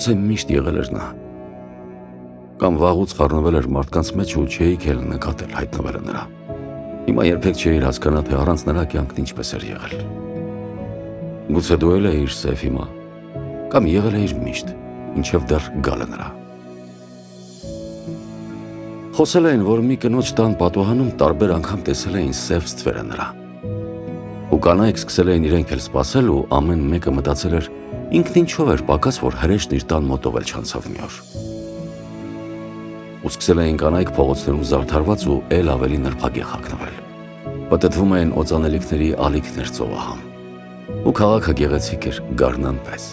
Գուցե միշտ եղել էր նա։ Կամ վաղուց խառնվել էր մարդկանց մեջ ու չէիք էլ նկատել հայտնվելը նրա։ Հիմա երբեք չէիր հասկանա, թե առանց նրա կյանքն ինչպես էր եղել։ Գուցե դու էլ էիր սև հիմա, կամ եղել էիր միշտ, ինչև դեռ գալը նրա։ Խոսել էին, որ մի կնոջ տան պատուհանում տարբեր անգամ տեսել էին սև ստվերը նրա։ Ու կանայք սկսել էին իրենք էլ սպասել ու ամեն մեկը մտածել էր, ինքն ինչով էր պակաս, որ հրեշն իր տան մոտով էլ չանցավ մի օր։ Ու սկսել էին կանայք փողոցներում զարդարված ու էլ ավելի նրբագեղ հագնվել։ Պտտվում էին օծանելիքների ալիքներ ծովահամ։ Ու քաղաքը գեղեցիկ էր գարնան պես։